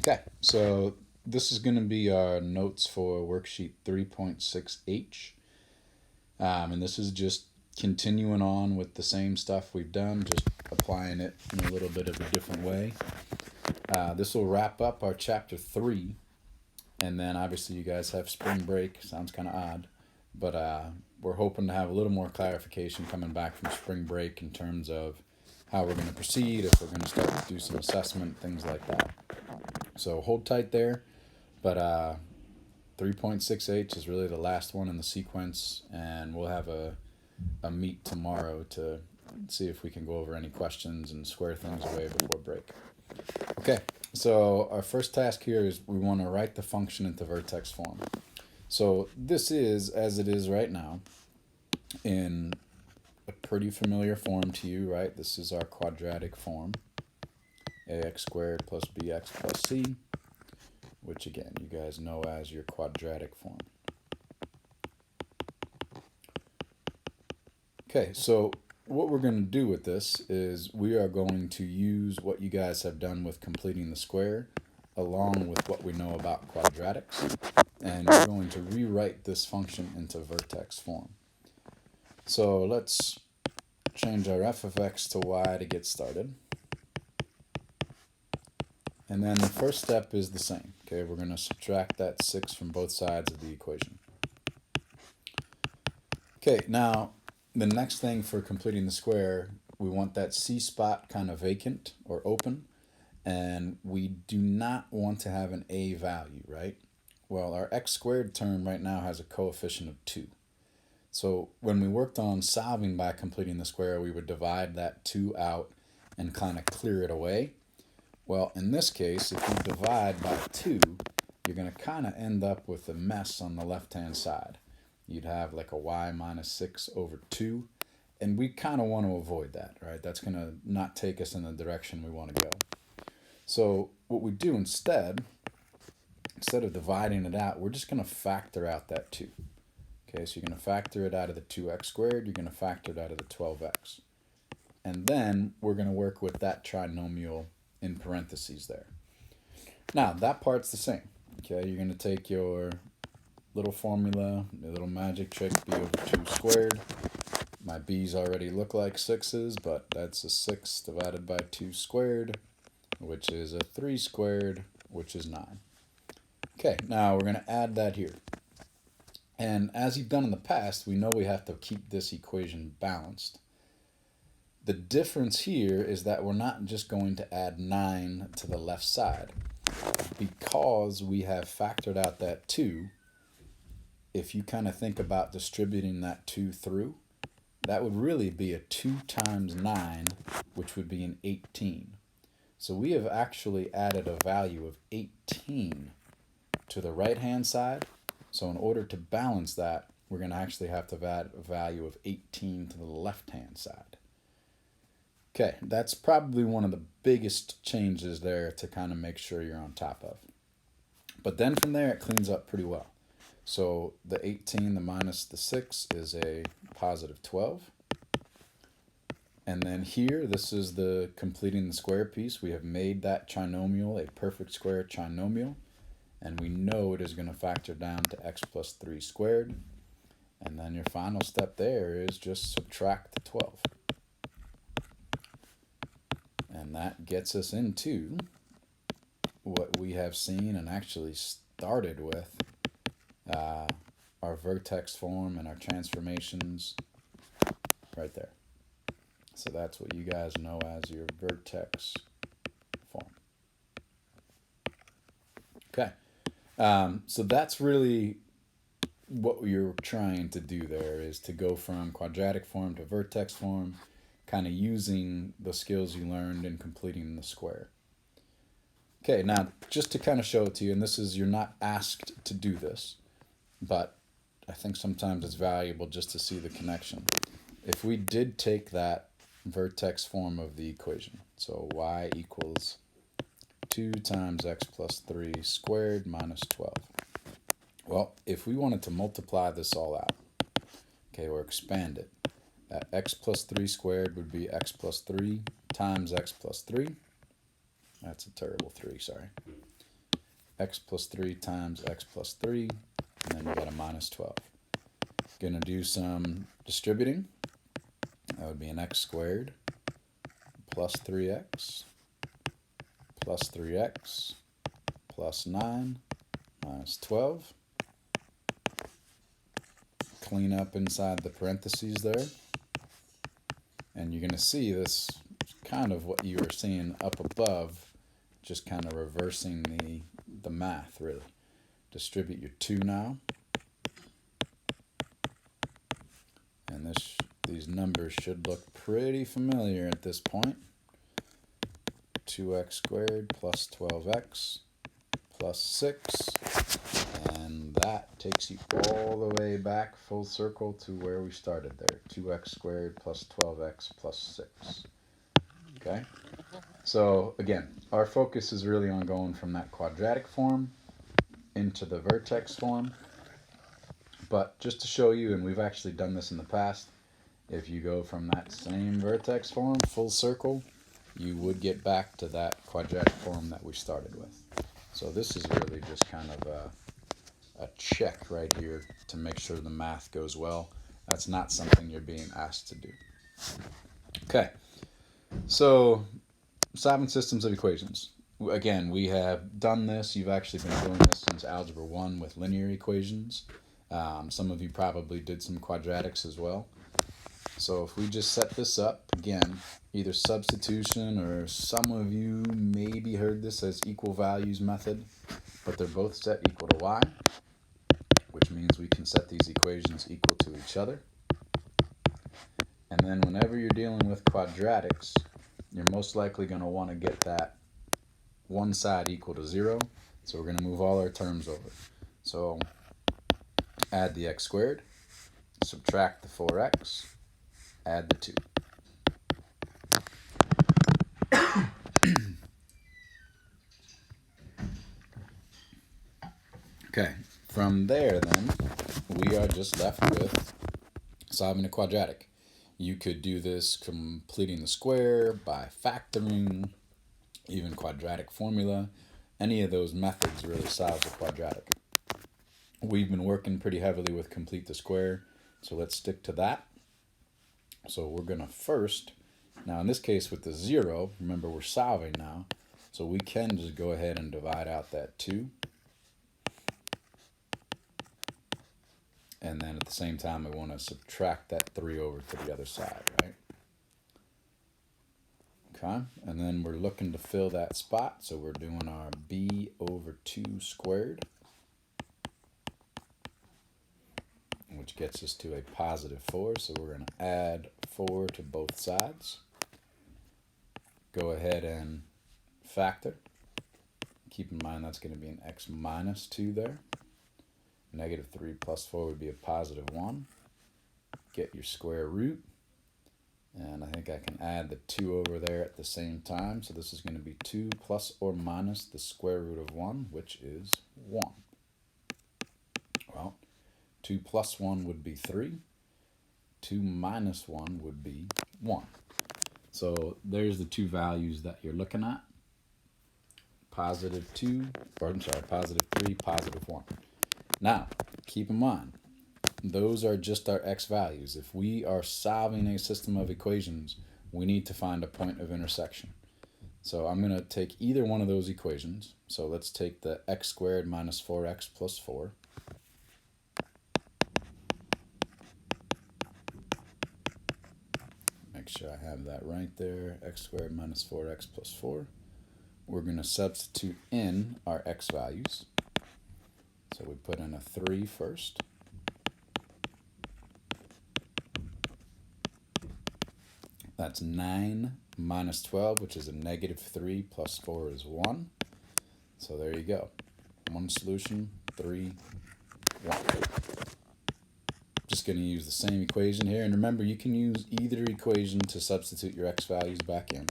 Okay, so this is going to be our notes for worksheet 3.6H. And this is just continuing on with the same stuff we've done, just applying it in a little bit of a different way. This will wrap up our chapter 3, and then obviously you guys have spring break. Sounds kind of odd, but we're hoping to have a little more clarification coming back from spring break in terms of how we're going to proceed, if we're going to start to do some assessment, things like that. So hold tight there, but 3.6H is really the last one in the sequence, and we'll have a meet tomorrow to see if we can go over any questions and square things away before break. Okay, so our first task here is we want to write the function into vertex form. So this is, as it is right now, in a pretty familiar form to you, right? This is our quadratic form, ax squared plus bx plus c, which again, you guys know as your quadratic form. Okay, so what we're going to do with this is we are going to use what you guys have done with completing the square along with what we know about quadratics, and we're going to rewrite this function into vertex form. So let's change our f of x to y to get started. And then the first step is the same. Okay, we're going to subtract that 6 from both sides of the equation. Okay, now the next thing for completing the square, we want that C spot kind of vacant or open, and we do not want to have an A value, right? Well, our x squared term right now has a coefficient of 2. So when we worked on solving by completing the square, we would divide that 2 out and kind of clear it away. Well, in this case, if you divide by 2, you're going to kind of end up with a mess on the left-hand side. You'd have like a y minus 6 over 2, and we kind of want to avoid that, right? That's going to not take us in the direction we want to go. So what we do instead of dividing it out, we're just going to factor out that 2. Okay, so you're going to factor it out of the 2x squared, you're going to factor it out of the 12x. And then we're going to work with that trinomial in parentheses there. Now, that part's the same. Okay, you're going to take your little formula, the little magic trick, b over 2 squared. My b's already look like 6's, but that's a 6 divided by 2 squared, which is a 3 squared, which is 9. Okay, now we're going to add that here. And as you've done in the past, we know we have to keep this equation balanced. The difference here is that we're not just going to add 9 to the left side. Because we have factored out that 2, if you kind of think about distributing that 2 through, that would really be a 2 times 9, which would be an 18. So we have actually added a value of 18 to the right-hand side. So in order to balance that, we're going to actually have to add a value of 18 to the left-hand side. Okay, that's probably one of the biggest changes there to kind of make sure you're on top of. But then from there, it cleans up pretty well. So the 18, the minus the 6 is a positive 12. And then here, this is the completing the square piece. We have made that trinomial a perfect square trinomial. And we know it is going to factor down to x plus 3 squared. And then your final step there is just subtract the 12. And that gets us into what we have seen and actually started with our vertex form and our transformations right there. So that's what you guys know as your vertex form. Okay. So that's really what you're trying to do there, is to go from quadratic form to vertex form, kind of using the skills you learned in completing the square. Okay, now just to kind of show it to you, and this is, you're not asked to do this, but I think sometimes it's valuable just to see the connection. If we did take that vertex form of the equation, so y equals 2 times x plus 3 squared minus 12. Well, if we wanted to multiply this all out, okay, or expand it, that x plus 3 squared would be x plus 3 times x plus 3. That's a terrible 3, sorry. x plus 3 times x plus 3, and then we got a minus 12. Gonna do some distributing. That would be an x squared plus 3x plus 3x plus 9 minus 12. Clean up inside the parentheses there. And you're going to see this kind of what you were seeing up above, just kind of reversing the math, really. Distribute your 2 now. And these numbers should look pretty familiar at this point. 2x squared plus 12x plus 6. And that takes you all the way back full circle to where we started there. 2x squared plus 12x plus 6. Okay? So again, our focus is really on going from that quadratic form into the vertex form. But just to show you, and we've actually done this in the past, if you go from that same vertex form, full circle, you would get back to that quadratic form that we started with. So this is really just kind of a check right here to make sure the math goes well. That's not something you're being asked to do. Okay, so solving systems of equations. Again, we have done this. You've actually been doing this since Algebra 1 with linear equations. Some of you probably did some quadratics as well. So if we just set this up, again, either substitution, or some of you maybe heard this as equal values method, but they're both set equal to y, which means we can set these equations equal to each other. And then whenever you're dealing with quadratics, you're most likely going to want to get that one side equal to 0. So we're going to move all our terms over. So add the x squared, subtract the 4x, add the 2. Okay, from there then, we are just left with solving a quadratic. You could do this completing the square, by factoring, even quadratic formula. Any of those methods really solves a quadratic. We've been working pretty heavily with complete the square, so let's stick to that. So we're going to first, now in this case with the 0, remember we're solving now, so we can just go ahead and divide out that 2. And then at the same time, we want to subtract that 3 over to the other side, right? Okay, and then we're looking to fill that spot, so we're doing our b over 2 squared, which gets us to a positive 4, so we're going to add 4 to both sides. Go ahead and factor. Keep in mind that's going to be an x minus 2 there. Negative 3 plus 4 would be a positive 1. Get your square root. And I think I can add the 2 over there at the same time. So this is going to be 2 plus or minus the square root of 1, which is 1. Well, 2 plus 1 would be 3. 2 minus 1 would be 1. So there's the two values that you're looking at. Positive 3, positive 1. Now, keep in mind, those are just our x values. If we are solving a system of equations, we need to find a point of intersection. So I'm going to take either one of those equations. So let's take the x squared minus 4x plus 4. Make sure I have that right there. X squared minus 4x plus 4. We're going to substitute in our x values. So we put in a 3 first. That's 9 minus 12, which is a negative 3, plus 4 is 1. So there you go. One solution, 3, 1. Just going to use the same equation here. And remember, you can use either equation to substitute your x values back in.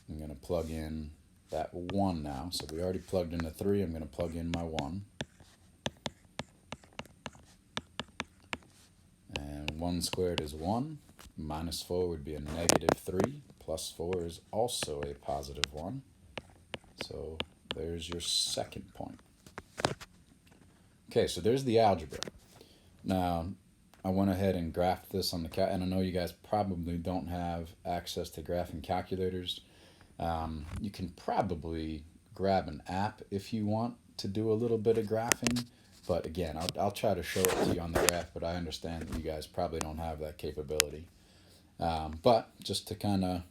I'm going to plug in that 1 now. So we already plugged in a 3. I'm going to plug in my 1. And 1 squared is 1. Minus 4 would be a negative 3. Plus 4 is also a positive 1. So There's your second point. Okay, so there's the algebra. Now, I went ahead and graphed this on the and I know you guys probably don't have access to graphing calculators. You can probably grab an app if you want to do a little bit of graphing, but again, I'll try to show it to you on the graph, but I understand that you guys probably don't have that capability. But just to kind of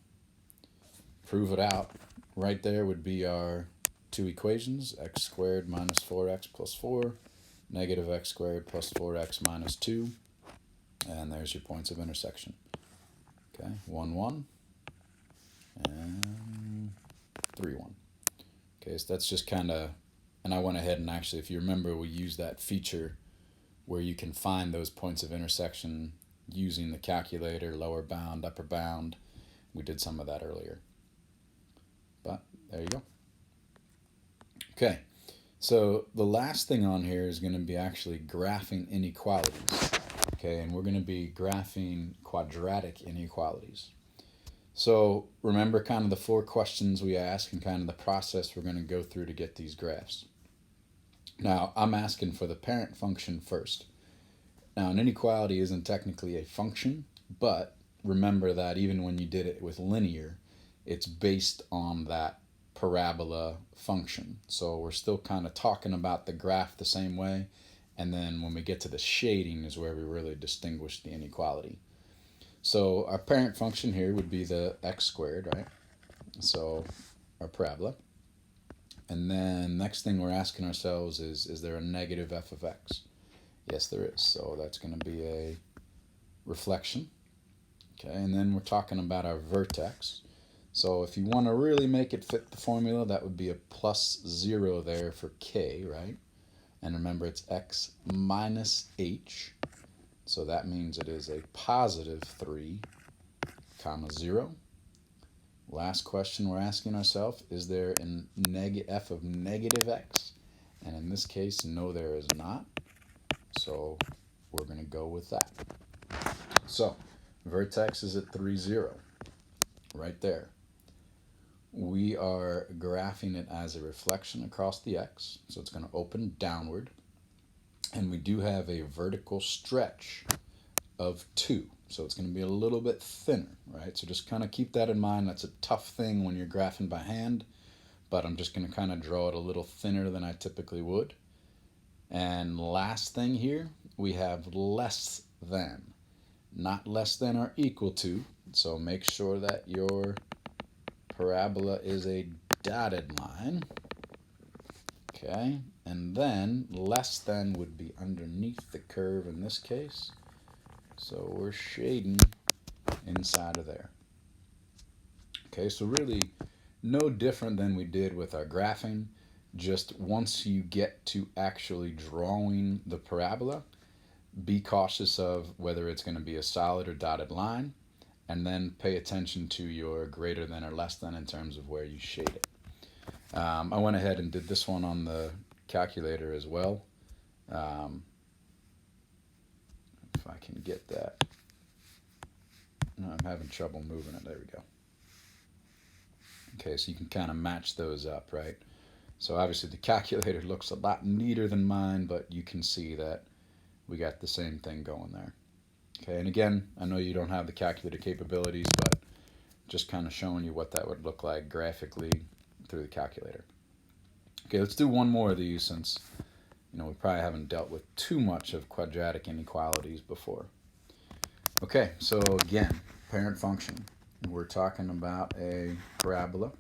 prove it out, right there would be our two equations, x squared minus 4x plus 4, negative x squared plus 4x minus 2, and there's your points of intersection. Okay, 1, 1, and 3, 1. Okay, so that's just kind of, and I went ahead and actually, if you remember, we used that feature where you can find those points of intersection using the calculator, lower bound, upper bound. We did some of that earlier. But there you go. Okay, so the last thing on here is going to be actually graphing inequalities. Okay, and we're going to be graphing quadratic inequalities. So remember kind of the 4 questions we ask and kind of the process we're going to go through to get these graphs. Now, I'm asking for the parent function first. Now, an inequality isn't technically a function, but remember that even when you did it with linear, it's based on that parabola function. So we're still kind of talking about the graph the same way, and then when we get to the shading is where we really distinguish the inequality. So our parent function here would be the x squared, right? So our parabola. And then next thing we're asking ourselves is there a negative f of x? Yes, there is. So that's going to be a reflection. Okay, and then we're talking about our vertex. So if you want to really make it fit the formula, that would be a plus 0 there for k, right? And remember, it's x minus h. So that means it is a positive 3, comma 0. Last question we're asking ourselves, is there an f of negative x? And in this case, no, there is not. So we're going to go with that. So vertex is at 3, 0, right there. We are graphing it as a reflection across the x, so it's going to open downward. And we do have a vertical stretch of 2, so it's going to be a little bit thinner, right? So just kind of keep that in mind. That's a tough thing when you're graphing by hand, but I'm just going to kind of draw it a little thinner than I typically would. And last thing here, we have less than, not less than or equal to, so make sure that your parabola is a dotted line. Okay, and then less than would be underneath the curve in this case. So we're shading inside of there. Okay, so really no different than we did with our graphing. Just once you get to actually drawing the parabola, be cautious of whether it's going to be a solid or dotted line, and then pay attention to your greater than or less than in terms of where you shade it. I went ahead and did this one on the calculator as well. If I can get that. No, I'm having trouble moving it. There we go. Okay, so you can kind of match those up, right? So obviously the calculator looks a lot neater than mine, but you can see that we got the same thing going there. Okay, and again, I know you don't have the calculator capabilities, but just kind of showing you what that would look like graphically through the calculator. Okay, let's do one more of these since we probably haven't dealt with too much of quadratic inequalities before. Okay, so again, parent function. We're talking about a parabola.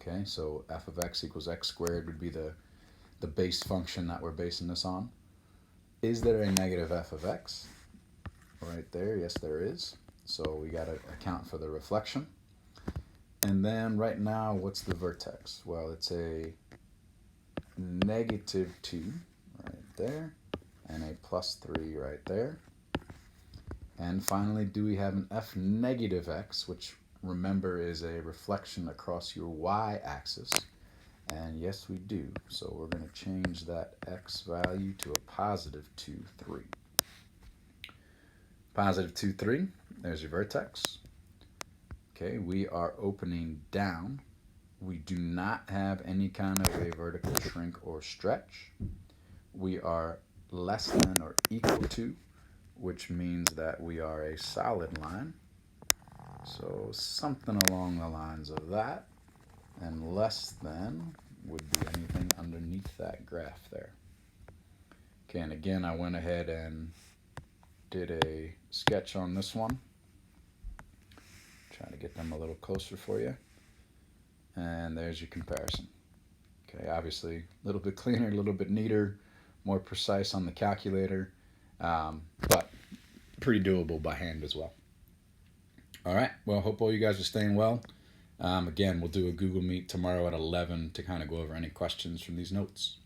Okay, so f of x equals x squared would be the base function that we're basing this on. Is there a negative f of x? Right there, yes there is. So we got to account for the reflection. And then right now, what's the vertex? Well, it's a negative 2 right there, and a plus 3 right there. And finally, do we have an f negative x, which remember is a reflection across your y-axis? And yes, we do. So we're going to change that x value to a positive 2, 3. Positive 2, 3, there's your vertex. Okay, we are opening down We do not have any kind of a vertical shrink or stretch. We are less than or equal to, which means that we are a solid line. So something along the lines of that. And less than would be anything underneath that graph there. Okay, and again, I went ahead and did a sketch on this one. Trying to get them a little closer for you. And there's your comparison. Okay, obviously a little bit cleaner, a little bit neater, more precise on the calculator, but pretty doable by hand as well. All right, well, hope all you guys are staying well. Again, we'll do a Google Meet tomorrow at 11 to kind of go over any questions from these notes.